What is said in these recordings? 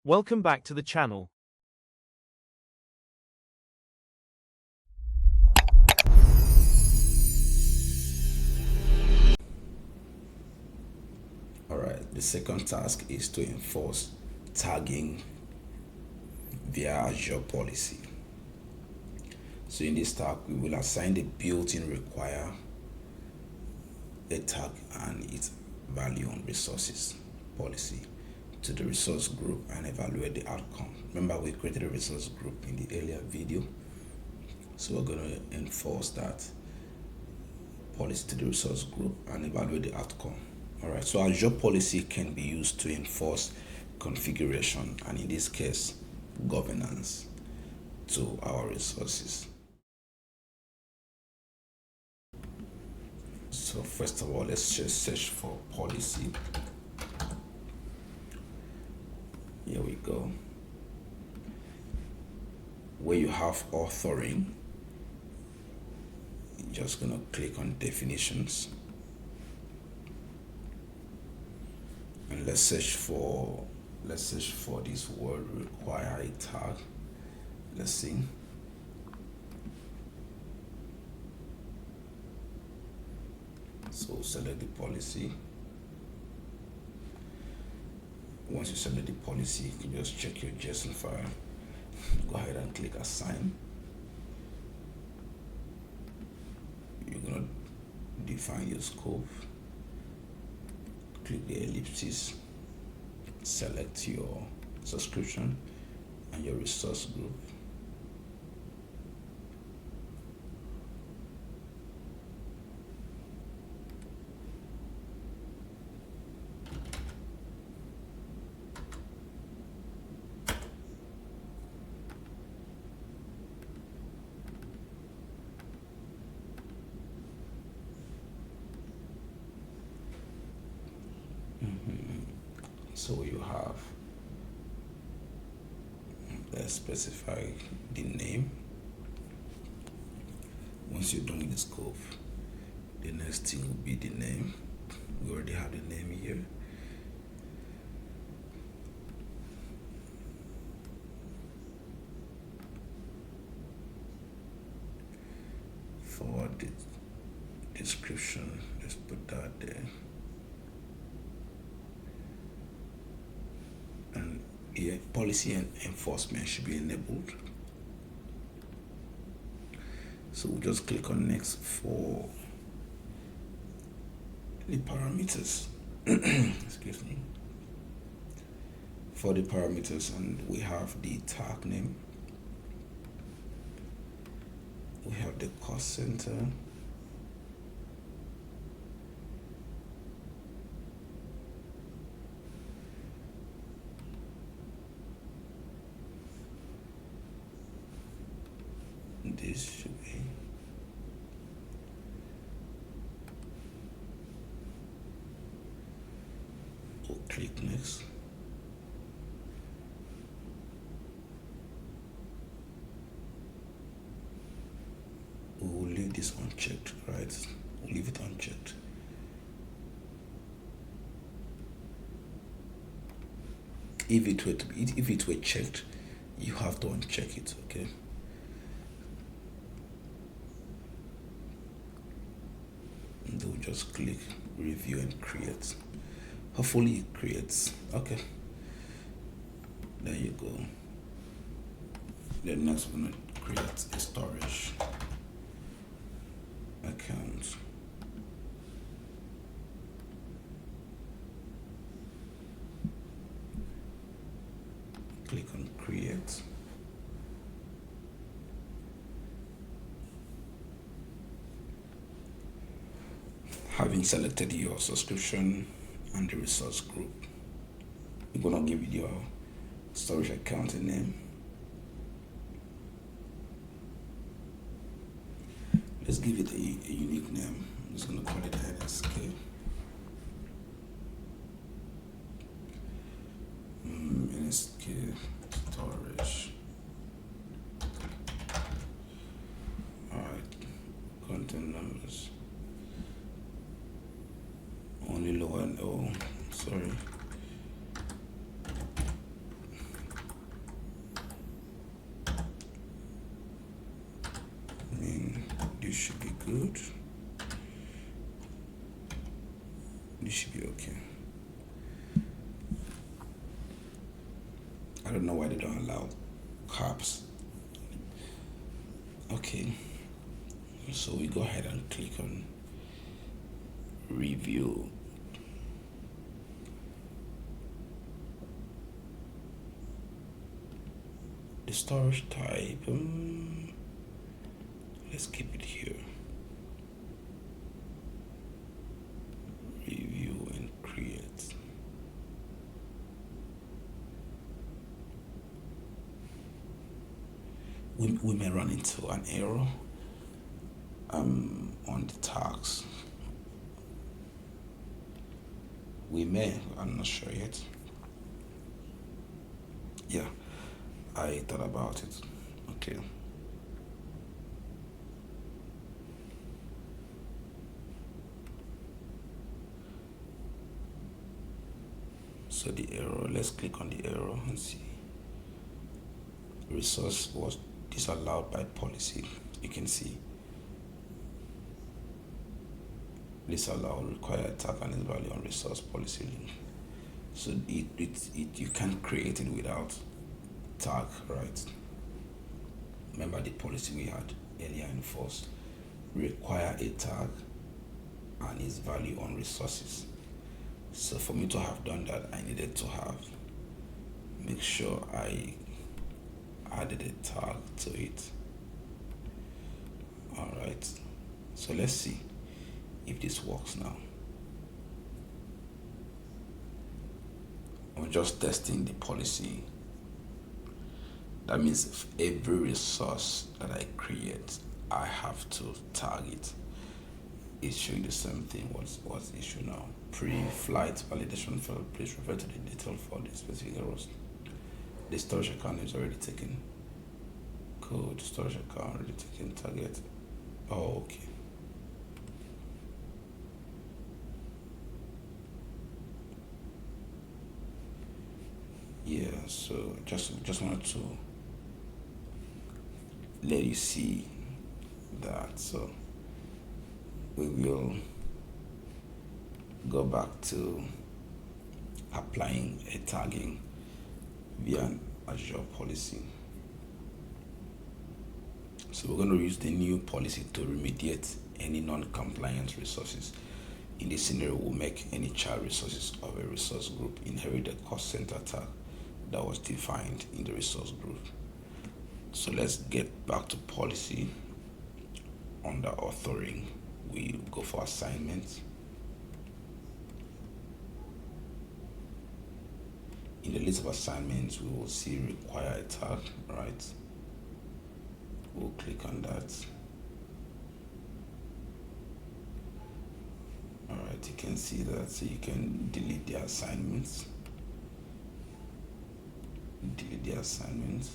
Welcome back to the channel. Alright, the second task is to enforce tagging via Azure Policy. So in this tag, we will assign the built-in require a tag and its value on resources policy to the resource group and evaluate the outcome. Remember, we created a resource group in the earlier video, so we're going to enforce that policy to the resource group and evaluate the outcome. All right, so Azure Policy can be used to enforce configuration and, in this case, governance to our resources. So first of all, let's just search for policy. Here we go. Where you have authoring, you're just gonna click on definitions. And let's search for this word require a tag. Let's see. So select the policy. Once you select the policy, you can just check your JSON file. Go ahead and click assign. You're gonna define your scope. Click the ellipsis. Select your subscription and your resource group. So you have, let's specify the name. Once you're done with the scope, the next thing will be the name. We already have the name here. For the description, let's put that there. And here, policy and enforcement should be enabled. So we'll just click on next for the parameters. Excuse me. For the parameters, and we have the tag name. We have the cost center. This should be we'll click next. We will leave this unchecked, right? We'll leave it unchecked. If it were checked, you have to uncheck it, okay? And we'll just click review and create. Hopefully it creates. Okay. There you go. Then next we're gonna create a storage account. Click on create. Having selected your subscription and the resource group, you're gonna give it your storage account a name. Let's give it a unique name. I'm just gonna call it NSK. NSK storage. Alright, content numbers. Only lower, sorry. This should be good. This should be okay. I don't know why they don't allow caps. Okay, so we go ahead and click on review. The storage type, let's keep it here. Review and create. We may run into an error on the tags. We may, I'm not sure yet. Yeah, I thought about it. Okay. So the error, let's click on the error and see. Resource was disallowed by policy. You can see disallow require tag and its value on resource policy link. So you can't create it without tag, right? Remember the policy we had earlier enforced require a tag and its value on resources. So for me to have done that, I needed to make sure I added a tag to it. All right, so let's see if this works now. I'm just testing the policy. That means if every resource that I create, I have to tag it. It's showing the same thing. What's the issue now? Pre-flight validation failed. Please refer to the detail for the specific errors. The storage account is already taken. Code storage account already taken. Target. Oh, okay. Yeah, so just wanted to let you see that. So we will go back to applying a tagging via an Azure policy. So we're going to use the new policy to remediate any non-compliant resources. In this scenario, we'll make any child resources of a resource group inherit the cost center tag that was defined in the resource group. So let's get back to policy. Under authoring, we go for assignments. In the list of assignments, we will see require a tag, right? We'll click on that. All right, you can see that, so you can delete the assignments. Delete the assignments.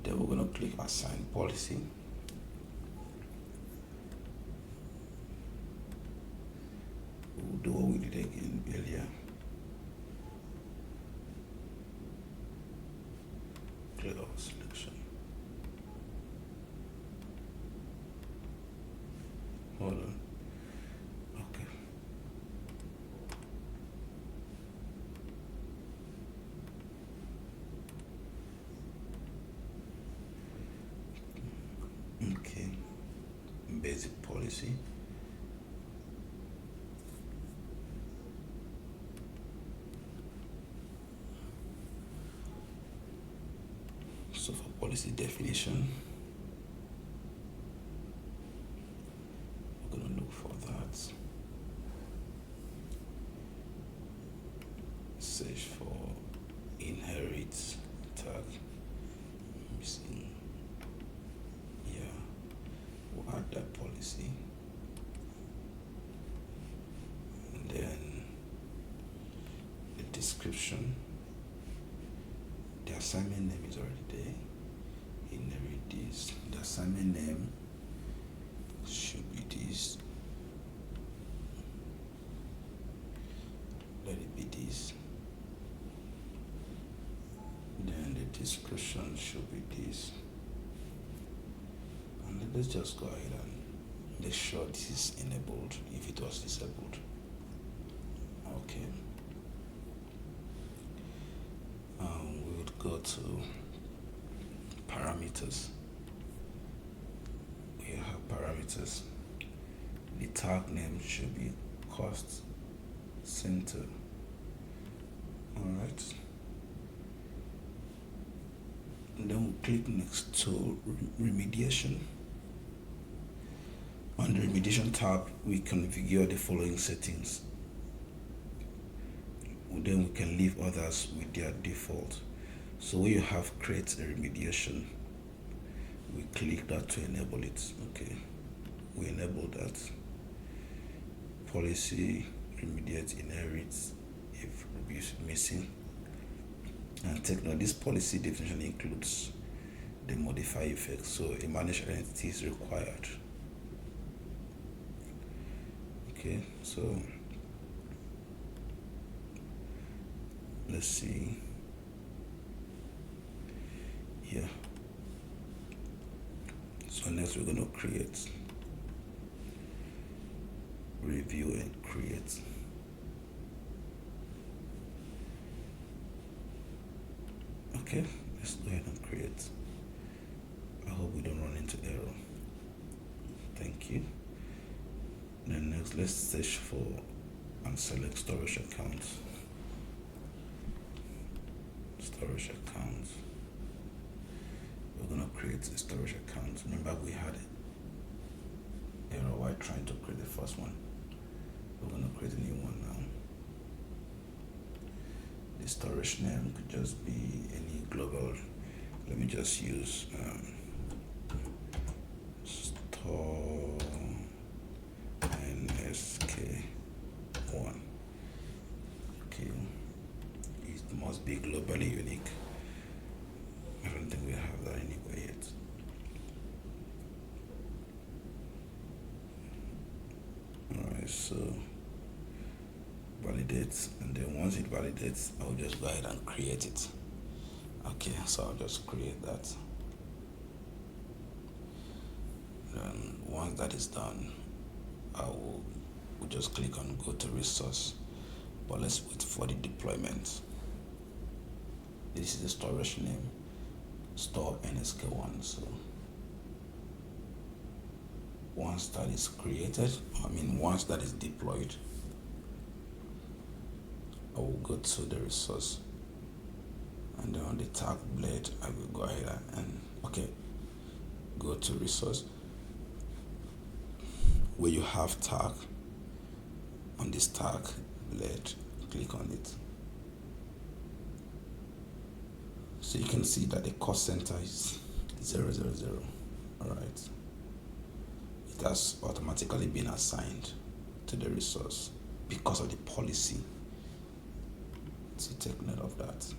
Then we're going to click assign policy. We'll do what we did again earlier. Click on selection. Hold on. Okay. Okay. Basic policy. So for policy definition, we're going to look for that. Search for inherit tag. Missing. Yeah, we'll add that policy. And then the description. The assignment name is already there. Inherit this. The assignment name should be this. description should be this. And let's just go ahead and make sure this is enabled if it was disabled. Okay. We would go to parameters. We have parameters. The tag name should be cost center. Alright. And then we'll click next to remediation. On the remediation tab, we configure the following settings. Then we can leave others with their default. So when you have create a remediation, we click that to enable it. Okay, we enable that. Policy remediate inherits if abuse missing. And take note, this policy definition includes the modify effect, so a managed entity is required. Okay, so let's see. Yeah. So next we're going to create, review and create. Okay, let's go ahead and create. I hope we don't run into error. Thank you. Then next, let's search for and select storage accounts. Storage accounts. We're going to create a storage account. Remember we had error while trying to create the first one. We're going to create a new one now. The storage name could just be any global. Let me just use store NSK1. Okay, it must be globally unique. I don't think we have that anywhere yet. Alright, so validate, and then once it validates, I'll just go ahead and create it. Okay, so I'll just create that. Then once that is done, we'll just click on go to resource. But let's wait for the deployment. This is the storage name, store NSK1. So once that is created, once that is deployed, I will go to the resource, and then on the tag blade, I will go ahead and go to resource. Where you have tag, on this tag blade, click on it. So you can see that the cost center is 000. All right. It has automatically been assigned to the resource because of the policy. So take note of that.